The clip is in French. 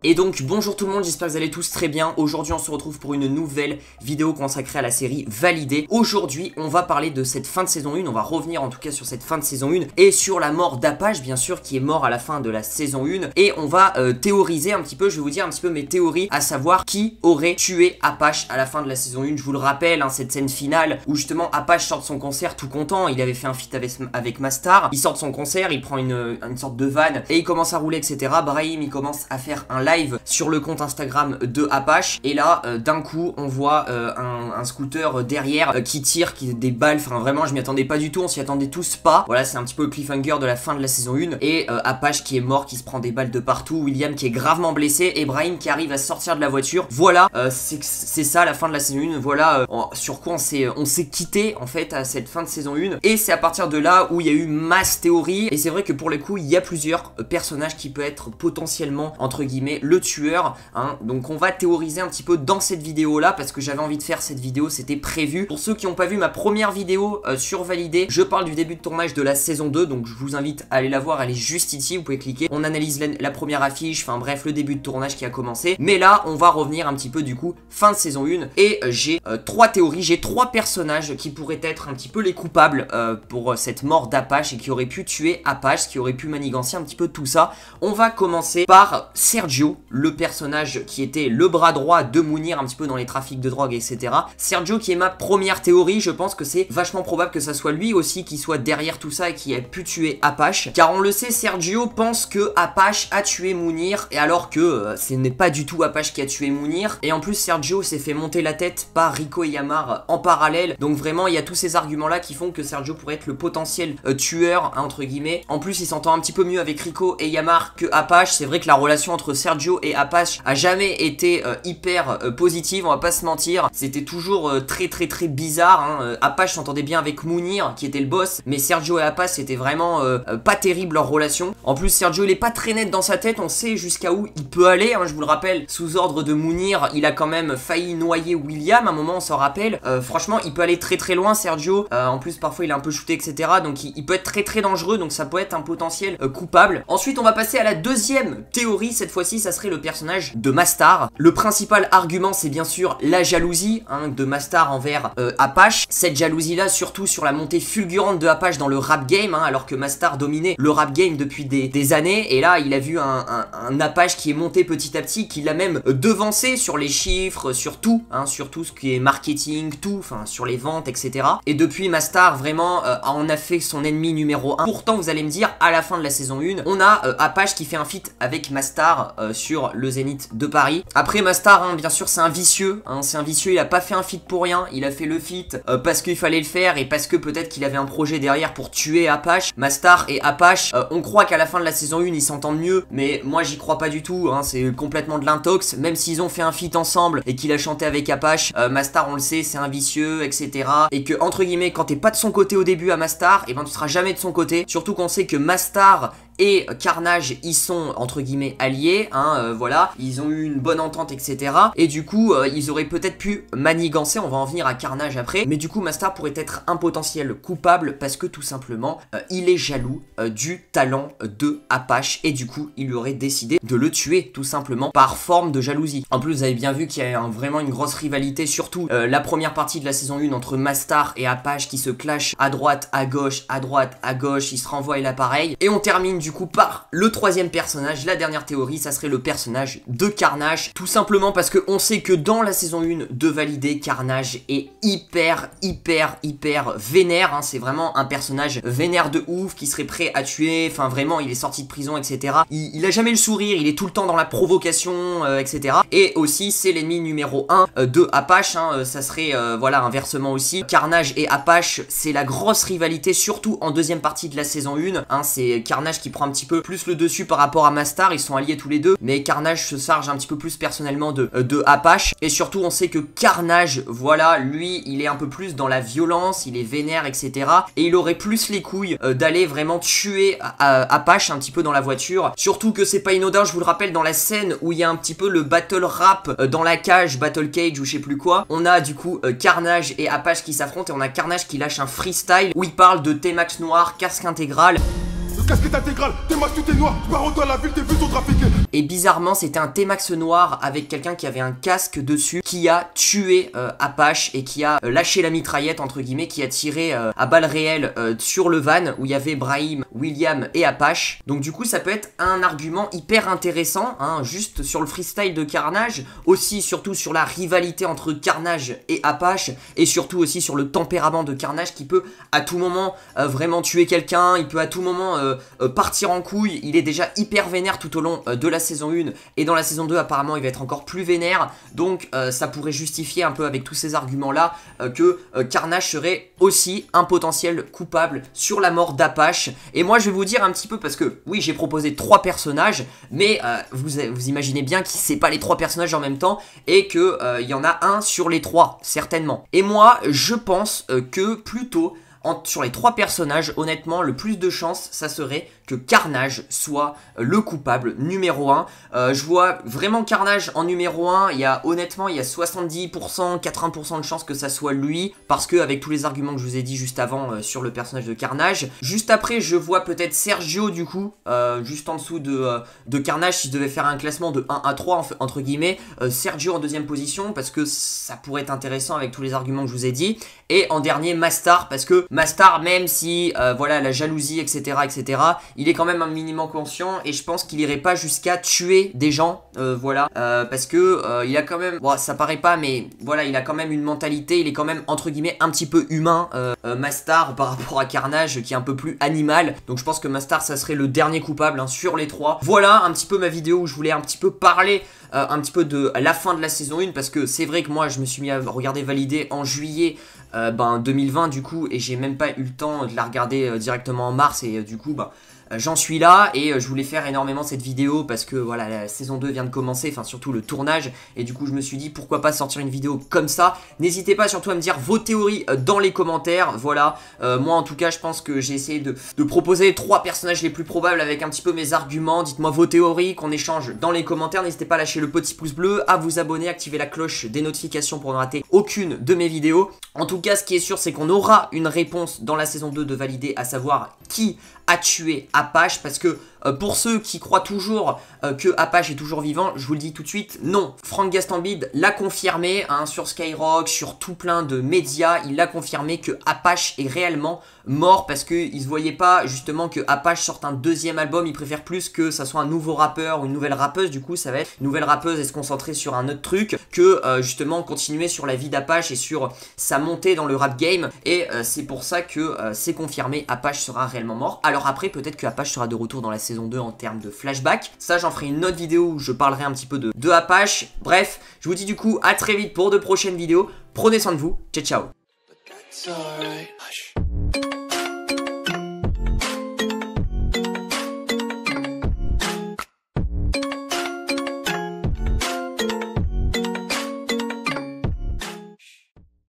Et donc bonjour tout le monde, j'espère que vous allez tous très bien. Aujourd'hui on se retrouve pour une nouvelle vidéo consacrée à la série Validé. Aujourd'hui on va parler de cette fin de saison 1, on va revenir en tout cas sur cette fin de saison 1 et sur la mort d'Apache bien sûr qui est mort à la fin de la saison 1. Et on va théoriser un petit peu, je vais vous dire un petit peu mes théories, à savoir qui aurait tué Apache à la fin de la saison 1. Je vous le rappelle, hein, cette scène finale où justement Apache sort de son concert tout content, il avait fait un feat avec Mastar, il sort de son concert, il prend une sorte de vanne et il commence à rouler etc. Brahim il commence à faire un live sur le compte Instagram de Apache et là d'un coup on voit un scooter derrière qui tire des balles, enfin vraiment je m'y attendais pas du tout, on s'y attendait tous pas. Voilà, c'est un petit peu le cliffhanger de la fin de la saison 1 et Apache qui est mort, qui se prend des balles de partout, William qui est gravement blessé et Brahim qui arrive à sortir de la voiture. Voilà, c'est ça la fin de la saison 1, voilà sur quoi on s'est quitté en fait à cette fin de saison 1 et c'est à partir de là où il y a eu masse théorie et c'est vrai que pour le coup il y a plusieurs personnages qui peuvent être potentiellement entre guillemets le tueur, hein. Donc on va théoriser un petit peu dans cette vidéo là parce que j'avais envie de faire cette vidéo, c'était prévu. Pour ceux qui n'ont pas vu ma première vidéo sur Validé, je parle du début de tournage de la saison 2, donc je vous invite à aller la voir, elle est juste ici, vous pouvez cliquer. On analyse la première affiche, enfin bref le début de tournage qui a commencé. Mais là on va revenir un petit peu du coup fin de saison 1 et j'ai trois théories, j'ai trois personnages qui pourraient être un petit peu les coupables pour cette mort d'Apache et qui auraient pu tuer Apache, qui auraient pu manigancer un petit peu tout ça. On va commencer par Sergio, le personnage qui était le bras droit de Mounir un petit peu dans les trafics de drogue etc. Sergio qui est ma première théorie, je pense que c'est vachement probable que ça soit lui aussi qui soit derrière tout ça et qui ait pu tuer Apache, car on le sait, Sergio pense que Apache a tué Mounir et alors que ce n'est pas du tout Apache qui a tué Mounir. Et en plus Sergio s'est fait monter la tête par Rico et Yamar en parallèle, donc vraiment il y a tous ces arguments là qui font que Sergio pourrait être le potentiel tueur entre guillemets. En plus il s'entend un petit peu mieux avec Rico et Yamar que Apache. C'est vrai que la relation entre Sergio et Apache a jamais été hyper positive, on va pas se mentir, c'était toujours très bizarre, hein. Apache s'entendait bien avec Mounir qui était le boss, mais Sergio et Apache c'était vraiment pas terrible leur relation. En plus Sergio il est pas très net dans sa tête, on sait jusqu'à où il peut aller, hein. Je vous le rappelle, sous ordre de Mounir il a quand même failli noyer William à un moment, on s'en rappelle. Franchement il peut aller très loin Sergio, en plus parfois il est un peu shooté etc, donc il peut être très dangereux, donc ça peut être un potentiel coupable. Ensuite on va passer à la deuxième théorie, cette fois-ci ça serait le personnage de Mastar. Le principal argument c'est bien sûr la jalousie, hein, de Mastar envers Apache. Cette jalousie là surtout sur la montée fulgurante de Apache dans le rap game, hein, alors que Mastar dominait le rap game depuis des années et là il a vu un Apache qui est monté petit à petit, qui l'a même devancé sur les chiffres, sur tout, hein, sur tout ce qui est marketing, tout, enfin sur les ventes etc. Et depuis Mastar vraiment en a fait son ennemi numéro 1. Pourtant vous allez me dire à la fin de la saison 1 on a Apache qui fait un feat avec Mastar sur le Zénith de Paris. Après Mastar, hein, bien sûr c'est un vicieux, hein, c'est un vicieux, il a pas fait un feat pour rien, il a fait le feat parce qu'il fallait le faire et parce que peut-être qu'il avait un projet derrière pour tuer Apache. Mastar et Apache, on croit qu'à la fin de la saison 1 ils s'entendent mieux, mais moi j'y crois pas du tout, hein, c'est complètement de l'intox, même s'ils ont fait un feat ensemble et qu'il a chanté avec Apache. Mastar on le sait c'est un vicieux etc, et que entre guillemets quand t'es pas de son côté au début à Mastar, et ben tu seras jamais de son côté, surtout qu'on sait que Mastar et Carnage ils sont entre guillemets alliés, hein, voilà, ils ont eu une bonne entente etc, et du coup ils auraient peut-être pu manigancer, on va en venir à Carnage après, mais du coup Mastar pourrait être un potentiel coupable parce que tout simplement il est jaloux du talent de Apache et du coup il aurait décidé de le tuer tout simplement par forme de jalousie. En plus vous avez bien vu qu'il y a vraiment une grosse rivalité, surtout la première partie de la saison 1 entre Mastar et Apache qui se clashent à droite, à gauche, à droite, à gauche, ils se renvoient et l'appareil, et on termine du coup par le troisième personnage. La dernière théorie ça serait le personnage de Carnage, tout simplement parce que on sait que dans la saison 1 de Validé, Carnage est hyper vénère, hein. C'est vraiment un personnage vénère de ouf qui serait prêt à tuer, enfin vraiment il est sorti de prison etc, il a jamais le sourire, il est tout le temps dans la provocation etc, et aussi c'est l'ennemi numéro 1 de Apache, hein. Ça serait voilà inversement aussi, Carnage et Apache c'est la grosse rivalité surtout en deuxième partie de la saison 1, hein. C'est Carnage qui prend un petit peu plus le dessus par rapport à Mastar, ils sont alliés tous les deux, mais Carnage se charge un petit peu plus personnellement de Apache, et surtout on sait que Carnage, voilà, lui il est un peu plus dans la violence, il est vénère etc, et il aurait plus les couilles d'aller vraiment tuer Apache un petit peu dans la voiture, surtout que c'est pas inodin, je vous le rappelle, dans la scène où il y a un petit peu le battle rap dans la cage, battle cage ou je sais plus quoi, on a du coup Carnage et Apache qui s'affrontent et on a Carnage qui lâche un freestyle où il parle de T-Max noir, casque intégral. casquette intégrale, tes masques tout est noir, baron-toi la ville, tes vues sont trafiquées. Et bizarrement, c'était un T-Max noir avec quelqu'un qui avait un casque dessus, qui a tué Apache et qui a lâché la mitraillette, entre guillemets, qui a tiré à balles réelles sur le van où il y avait Brahim, William et Apache. Donc du coup, ça peut être un argument hyper intéressant, hein, juste sur le freestyle de Carnage, aussi surtout sur la rivalité entre Carnage et Apache, et surtout aussi sur le tempérament de Carnage qui peut à tout moment vraiment tuer quelqu'un, il peut à tout moment partir en couille. Il est déjà hyper vénère tout au long de la saison 1, et dans la saison 2 apparemment il va être encore plus vénère, donc ça pourrait justifier un peu avec tous ces arguments là que Carnage serait aussi un potentiel coupable sur la mort d'Apache. Et moi je vais vous dire un petit peu, parce que oui, j'ai proposé 3 personnages, mais vous imaginez bien que c'est pas les 3 personnages en même temps, et que il y en a un sur les 3 certainement. Et moi je pense que plutôt sur les 3 personnages, honnêtement, le plus de chances, ça serait que Carnage soit le coupable numéro 1. Je vois vraiment Carnage en numéro 1. Honnêtement, il y a 70%, 80% de chances que ça soit lui, parce que avec tous les arguments que je vous ai dit juste avant sur le personnage de Carnage. Juste après, je vois peut-être Sergio du coup, juste en dessous de Carnage, si je devais faire un classement de 1 à 3 entre guillemets. Sergio en deuxième position, parce que ça pourrait être intéressant avec tous les arguments que je vous ai dit. Et en dernier, Mastar, parce que Mastar, même si voilà, la jalousie, etc., il est quand même un minimum conscient, et je pense qu'il irait pas jusqu'à tuer des gens, voilà, parce que il a quand même, bon, ça paraît pas, mais voilà, il a quand même une mentalité, il est quand même entre guillemets un petit peu humain, Mastar, par rapport à Carnage qui est un peu plus animal. Donc je pense que Mastar, ça serait le dernier coupable, hein, sur les 3. Voilà un petit peu ma vidéo où je voulais un petit peu parler un petit peu de la fin de la saison 1, parce que c'est vrai que moi je me suis mis à regarder Validé en juillet 2020 du coup, et j'ai même pas eu le temps de la regarder directement en mars, et du coup j'en suis là, et je voulais faire énormément cette vidéo parce que voilà, la saison 2 vient de commencer, enfin surtout le tournage, et du coup je me suis dit pourquoi pas sortir une vidéo comme ça. N'hésitez pas surtout à me dire vos théories dans les commentaires, voilà. Moi en tout cas je pense que j'ai essayé de proposer les 3 personnages les plus probables avec un petit peu mes arguments. Dites-moi vos théories, qu'on échange dans les commentaires. N'hésitez pas à lâcher le petit pouce bleu, à vous abonner, activer la cloche des notifications pour ne rater aucune de mes vidéos. En tout cas ce qui est sûr, c'est qu'on aura une réponse dans la saison 2 de Validé, à savoir qui a tué Apache, parce que pour ceux qui croient toujours que Apache est toujours vivant, je vous le dis tout de suite, non. Frank Gastambide l'a confirmé, hein, sur Skyrock, sur tout plein de médias, il l'a confirmé que Apache est réellement mort, parce qu'il se voyait pas justement que Apache sorte un deuxième album. Il préfère plus que ça soit un nouveau rappeur ou une nouvelle rappeuse. Du coup ça va être une nouvelle rappeuse et se concentrer sur un autre truc, que justement continuer sur la vie d'Apache et sur sa montée dans le rap game. Et c'est pour ça que c'est confirmé, Apache sera réellement mort. Alors après peut-être que Apache sera de retour dans la saison 2 en termes de flashback. Ça j'en ferai une autre vidéo où je parlerai un petit peu de Apache. Bref, je vous dis du coup à très vite pour de prochaines vidéos. Prenez soin de vous, ciao ciao.